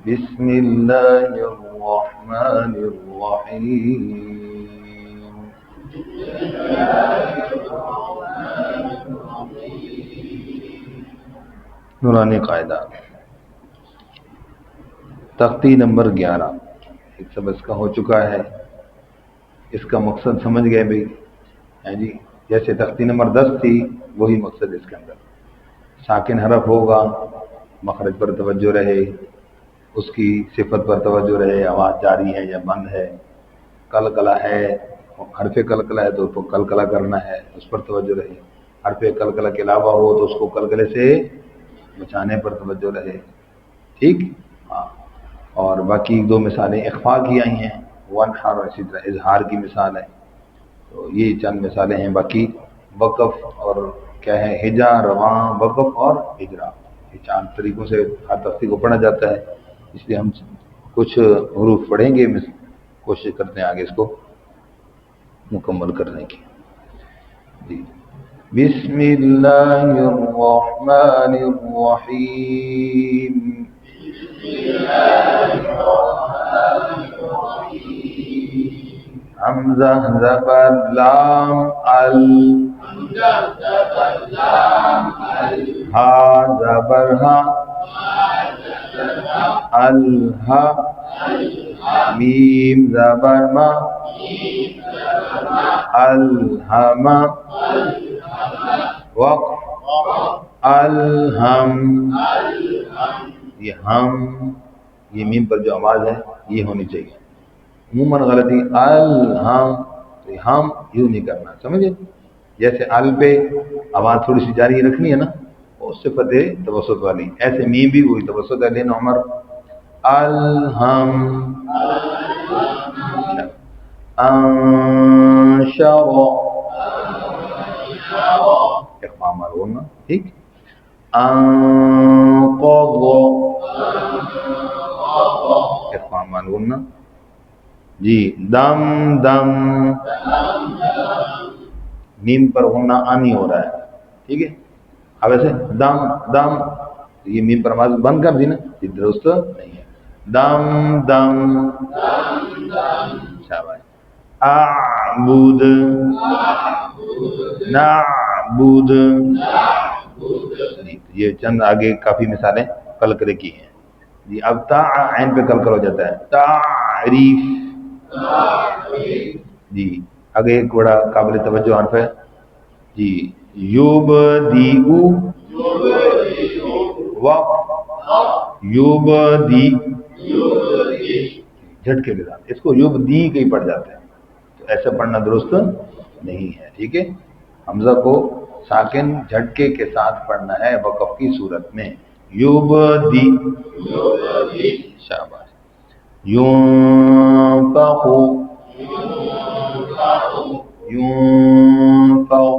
بسم اللہ الرحمن الرحیم. نورانی قاعدہ تختی نمبر 11. ایک سب اس کا ہو چکا ہے. اس کا مقصد سمجھ گئے بھائی؟ ہیں جی. جیسے تختی نمبر 10 تھی وہی مقصد اس کے اندر. ساکن حرف ہوگا، مخرج پر توجہ رہے، اس کی صفت پر توجہ رہے، آواز جاری ہے یا بند ہے، قلقلہ ہے، حرف قلقلہ ہے تو اس کو قلقلہ کرنا ہے، اس پر توجہ رہے. حرف قلقلہ کے علاوہ ہو تو اس کو قلقلے سے بچانے پر توجہ رہے. ٹھیک؟ ہاں. اور باقی 2 مثالیں اخفاء کی آئی ہیں، ونحر، اور اسی طرح اظہار کی مثال ہے. تو یہ چند مثالیں ہیں. باقی وقف اور کیا ہے، ہجا، رواں، وقف اور ہجرا، یہ 4 طریقوں سے ہر تختی کو پڑھا جاتا ہے. اس لیے ہم کچھ حروف پڑھیں گے، کوشش کرتے ہیں آگے اس کو مکمل کرنے کی. جی. بسم اللہ الرحمن الرحیم. حمزہ زبر لام ال، ہا زبر ہا الہا، میم زبر ما الہما، وقف الہم. یہ ہم، یہ میم پر جو آواز ہے یہ ہونی چاہیے. عموماً غلطی الہم، تو یہ ہم یوں نہیں کرنا، سمجھے؟ جیسے ال پہ آواز تھوڑی سی جاری رکھنی ہے نا، وہ صفت ہے توسط والی. ایسے میم بھی وہی توسط ہے، لین عمر الہم. انشر، اخفاء مرغونا. ٹھیک. انقض، اخفاء مرغونا. جی. دم دم، میم پر غنہ آنی ہو رہا ہے. ٹھیک ہے. اب ایسے دم دم، یہ میم پر آواز بند کر دی نا، یہ درست نہیں ہے. دم دم، شاباش. اعبد، نعبد. یہ چند آگے کافی مثالیں قلقلے کی ہیں. جی. اب تا عین پہ قلقلہ ہو جاتا ہے، تعریف. جی. آگے ایک بڑا قابل توجہ حرف ہے. جی. یبدیء، وقف یبدی، جھٹکے کے ساتھ. اس کو یبدی کے ہی پڑھ جاتے ہیں، تو ایسا پڑھنا درست نہیں ہے. ٹھیک ہے. حمزہ کو ساکن جھٹکے کے ساتھ پڑھنا ہے وقف کی صورت میں. یبدی، شاباش. ينفخ، ينفخ،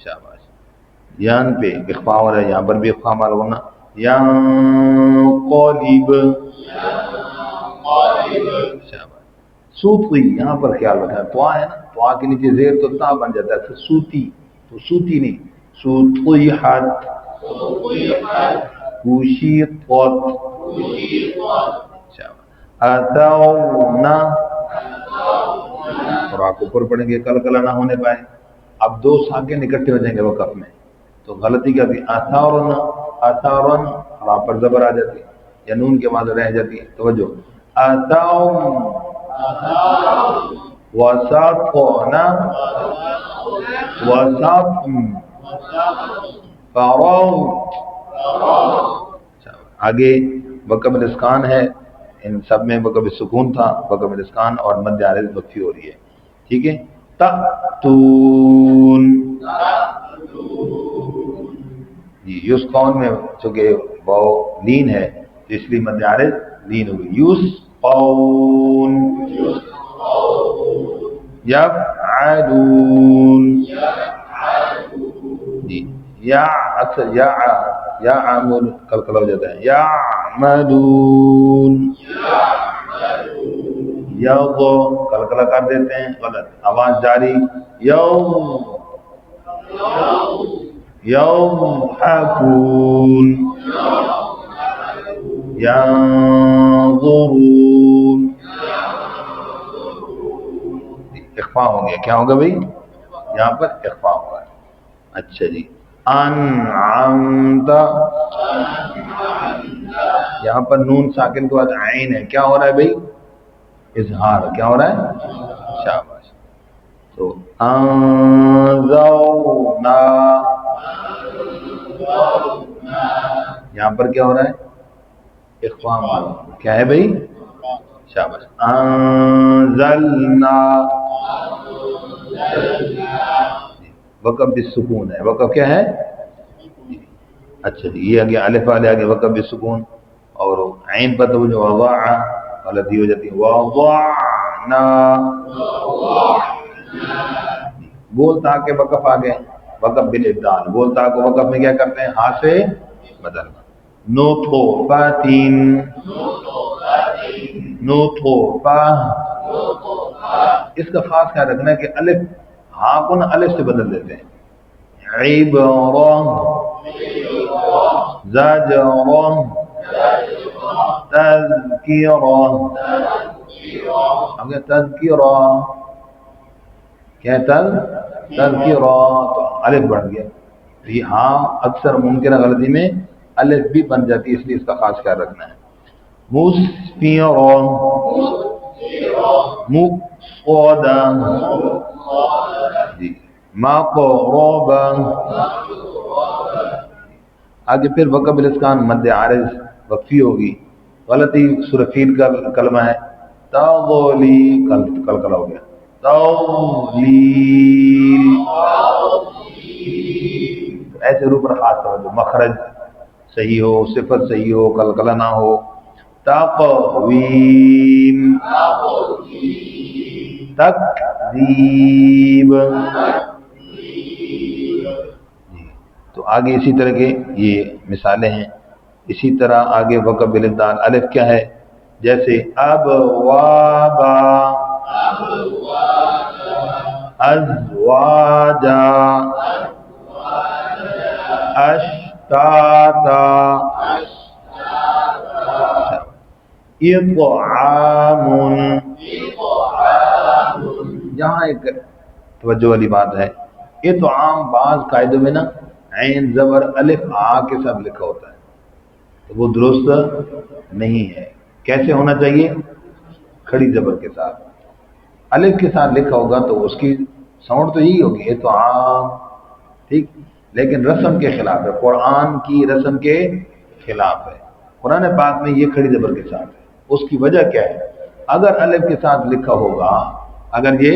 شاباش. یان پہ اخفاء ہو رہا ہے، یہاں پر بھی اخفاء مال ہونا. ينقلب، شاباش. سوتی، یہاں پر خیال رکھنا، توا ہے نا، توا کے نیچے زیر تو تا بن جاتا ہے، سوتی تو سوتی نہیں، سوطیحت، کشیطت. اتونا، اور آپ اوپر پڑھیں گے قلقلہ نہ ہونے پائے. اب 2 ساکن اکٹھے ہو جائیں گے وقف میں، تو غلطی کیا تھی؟ اثارنا، اثارن، اور آپ پر زبر آ جاتی ہے یا نون کے بعد رہ جاتی ہے. توجہ. اتاؤن، وساطنا، وساطن، فراغ. آگے وقف الاسکان ہے. ان سب میں وقف سکون تھا، وقف الاسکان اور مد عارض وقفی ہو رہی ہے. ٹھیک ہے. تأتون، جی. یسقون میں چونکہ واو لین ہے تو اس لیے مد عارض لین ہوگی. یسقون، یفعلون. جی. یا اکثر یا عامل قلقلہ ہو جاتا ہے. یعملون، یغ قلقلہ کر دیتے ہیں، غلط، آواز جاری. یوم، یضحکون. ينظرون اخفا ہو گیا. کیا ہوگا بھائی؟ یہاں پر اخفا ہوگا. اچھا جی. انعمت، یہاں پر نون ساکن کے بعد عین ہے. کیا ہو رہا ہے بھائی؟ اظہار. کیا ہو رہا ہے؟ شاباش. تو انذرنا، یہاں پر کیا ہو رہا ہے؟ اخفا معلوم. کیا ہے بھائی؟ شاباش. انزلنا، وقف بالسکون ہے. وقف کیا ہے؟ اچھا جی. یہ آگے الف والے آگے وقف بالسکون، اور عین پر تو جو وضع غلطی ہو جاتی ہے. وضعنا، گول تا کے وقف آگے وقف بالابدال. گول تا کو وقف میں کیا کرتے ہیں؟ ہاتھ سے بدلنا. نطفۃ، نطفہ، اس کا خاص خیال رکھنا ہے کہ الف ہاں کو نا الف سے بدل دیتے ہیں. عبرہ، زجرہ، تذکرہ. اب تذکرہ کیا ہے؟ تذکرہ، تو الف بڑھ گیا. یہ ہاں اکثر ممکنہ غلطی میں الف بھی بن جاتی ہے، اس لیے اس کا خاص خیال رکھنا ہے. مسفرہ، مقصدہ جی. مقربہ. آگے پھر وقف بالاسکان مد عارض وقفی ہوگی. غلطی سورہ فیل کا کلمہ ہے. تغلی، کلکلا ہو گیا. تغلیل، ایسے روح پر خاص توجہ. مخرج صحیح ہو، صفت صحیح ہو، کلکلا نہ ہو. تقویم، تکذیب. تو آگے اسی طرح کے یہ مثالیں ہیں. اسی طرح آگے وقف بالابدال الف کیا ہے؟ جیسے ابوابا، ازواجا، اشتاتا، اطعام. یہاں ایک توجہ والی بات ہے. اطعام بعض قاعدوں میں نا عین زبر الف آ کے ساتھ لکھا ہوتا ہے، تو وہ درست نہیں ہے. کیسے ہونا چاہیے؟ کھڑی زبر کے ساتھ. الف کے ساتھ لکھا ہوگا تو اس کی ساؤنڈ تو یہی ہوگی اطعام، ٹھیک، لیکن رسم کے خلاف ہے. قرآن کی رسم کے خلاف ہے. قرآن پاک میں یہ کھڑی زبر کے ساتھ ہے. اس کی وجہ کیا ہے؟ اگر الف کے ساتھ لکھا ہوگا، اگر یہ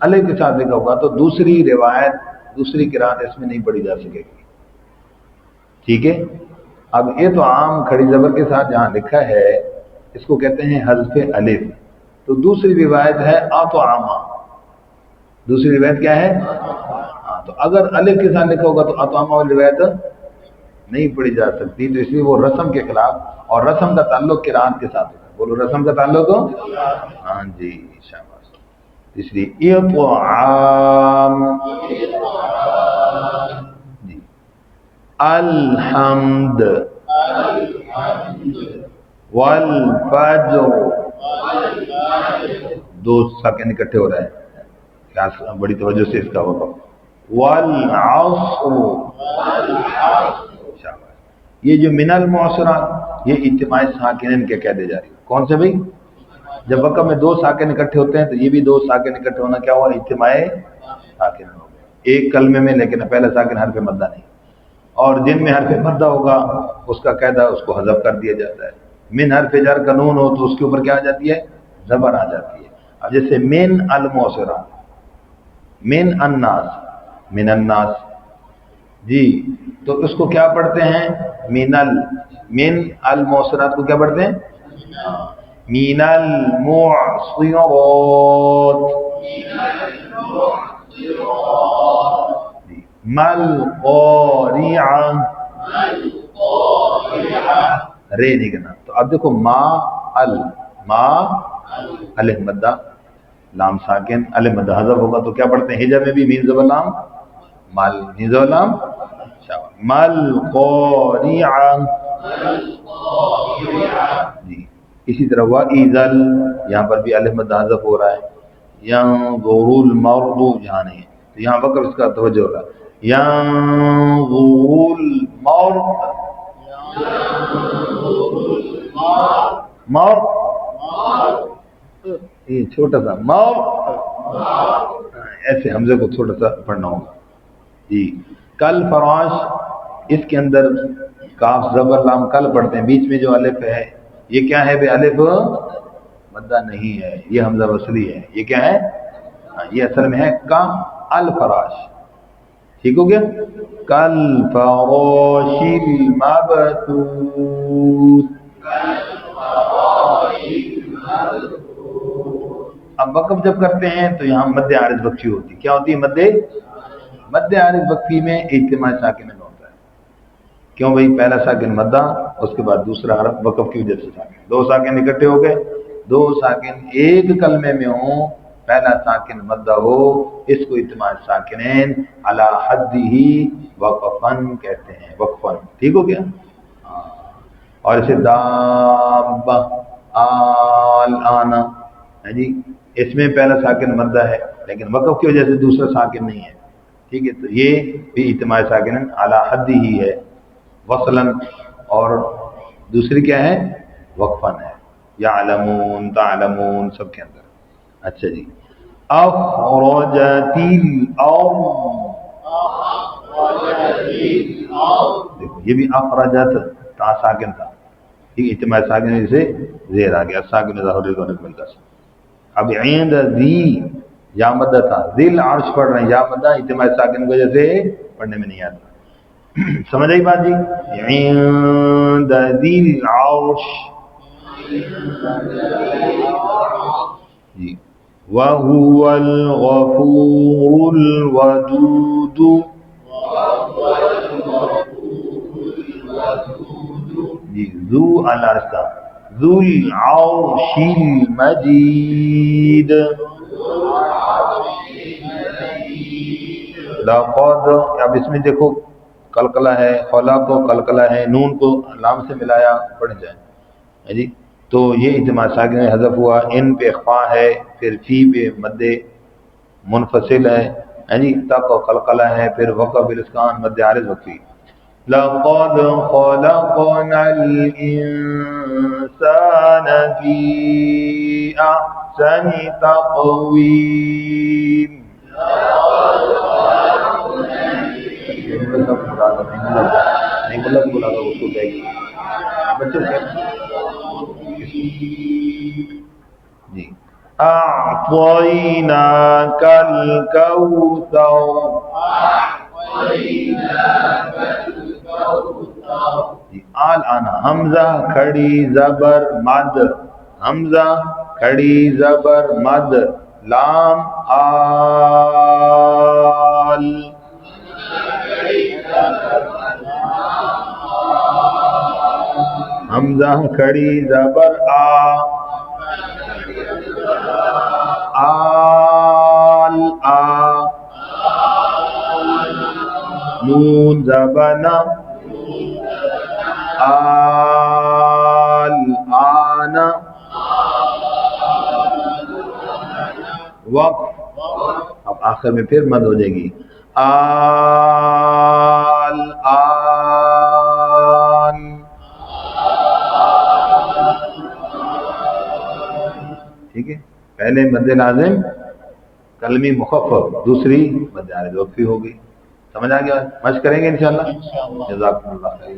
الف کے ساتھ لکھا ہوگا تو دوسری روایت، دوسری قرات اس میں نہیں پڑھی جا سکے گی. ٹھیک ہے. اب یہ تو عام کھڑی زبر کے ساتھ جہاں لکھا ہے اس کو کہتے ہیں حذف الف. تو دوسری روایت ہے اطعاما. دوسری روایت کیا ہے؟ تو اگر الف کے ساتھ لکھا ہوگا تو اطعاما والی روایت نہیں پڑھی جا سکتی. تو اس لیے وہ رسم کے خلاف، اور رسم کا تعلق قرات کے ساتھ ہوتا ہے. بولو رسم کا تعلق ہو. ہاں جی شاباش. اس لیے اطعام جی. الحمد والفجر، دو ساکن اکٹھے ہو رہے ہیں. کیا بڑی توجہ سے اس کا وقف. والعصر، شاباش. یہ جو من المعصرات یہ اجتماع ساکنین کے کہہ دے جا رہی ہے. کون سے بھائی؟ جب وقف میں دو ساکن اکٹھے ہوتے ہیں تو یہ بھی دو ساکن اکٹھے ہونا کیا ہوا؟ اجتماع ساکن ہو گیا ایک کلمے میں، لیکن پہلا ساکن حرف مدہ نہیں. اور جن میں حرف مدہ ہوگا اس کا قاعدہ اس کو حذف کر دیا جاتا ہے. من حرف جر کا نون ہو تو اس کے اوپر کیا آ جاتی ہے؟ زبر آ جاتی ہے. اب جیسے من المعصرہ، من الناس، من الناس جی، تو اس کو کیا پڑھتے ہیں؟ من المعصرات کو کیا پڑھتے ہیں؟ من المعصرات. مل قارعہ، رے نہیں کرنا. تو اب دیکھو ما الف مدہ، لام ساکن، الف مدہ حذف ہوگا تو کیا پڑھتے ہیں؟ ہجا میں بھی مین زبر لام، مل مین زبر لام. مل قارعہ. اسی طرح وَإِذَا یہاں پر بھی الف مد حذف ہو رہا ہے. يَنظُرُ الْمَرْءُ یہاں نہیں ہے، تو یہاں وقف اس کا توجہ ہوگا. يَنظُرُ الْمَرْءُ مر یہ چھوٹا سا مر، ایسے حمزے کو چھوٹا سا پڑھنا ہوگا. جی کل فراش، اس کے اندر کاف زبر لام کل پڑھتے ہیں، بیچ میں جو الف ہے یہ کیا ہے بے؟ الف مدہ نہیں ہے، یہ حمزہ وصلی ہے. یہ کیا ہے؟ یہ اصل میں ہے کا الفراش. ٹھیک ہو گیا؟ کل فراش المبثوث. اب وقف جب کرتے ہیں تو یہاں مد عارض وقفی ہوتی ہے. کیا ہوتی ہے؟ مد عارض وقفی میں اجتماع ساکن ہوتا ہے. کیوں بھائی؟ پہلا ساکن مدہ، اس کے بعد دوسرا حرف وقف کی وجہ سے ساکن، دو ساکن اکٹھے ہو گئے. دو ساکن ایک کلمے میں ہوں، پہلا ساکن مدہ ہو، اس کو اجتماع ساکنین علی حدہ وقفن کہتے ہیں. وقفن. ٹھیک ہو گیا؟ اور اسے دابہ آل آنا ہے جی، اس میں پہلا ساکن مدہ ہے لیکن وقف کی وجہ سے دوسرا ساکن نہیں ہے. ٹھیک ہے، تو یہ بھی اجتماع ساکن علی حد ہی ہے وصلاً، اور دوسری کیا ہے؟ وقفاً ہے. یعلمون، تعلمون سب کے اندر. اچھا جی. اخرجت الارض، دیکھو یہ بھی اخرجت تا ساکن تھا، ٹھیک، اجتماع ساکن سے زیر آ گیا، ساکن ظاہر کو نکل گیا. اب عند ذی یا مدہ تھا، ذیل عرش پڑھ رہے ہیں، یا مدہ اجتماع ساکن کی وجہ سے پڑھنے میں نہیں آتا. سمجھ آئی بات جی؟ عند ذیل عرش جی. وَهُوَ الْغَفُورُ الْوَدُودُ جی. ذو العرش کا ذو العرش المجید. لقد، اب اس میں دیکھو قلقلہ ہے، خلا کو قلقلہ ہے، نون کو لام سے ملایا پڑھ جائے جی، تو یہ اجتماع ساکن حذف ہوا. ان پہ اخفا ہے، پھر فی پہ مد منفصل ہے جی، تک قلقلہ ہے، پھر وقف بالاسکان مد عارض وقفی. لقد خلقنا الانسان فی احسن تقویم. نہیں بولا تو بولا اس کو کہے گی بچوں جی. اعطیناک الکوثر جی. آل آنا حمزہ کھڑی زبر مد، حمزہ کھڑی زبر مد، لام آل حمزہ کھڑی زبر آ، آل آ، نون زبر آل آنا، وقف. اب آخر میں پھر مد ہو جائے گی. آل آن. ٹھیک ہے، پہلے مد لازم کلمی مخفف، دوسری مد عارض وقفی ہوگی. سمجھ آ گیا؟ مشق کریں گے انشاءاللہ. جزاکم اللہ خیر.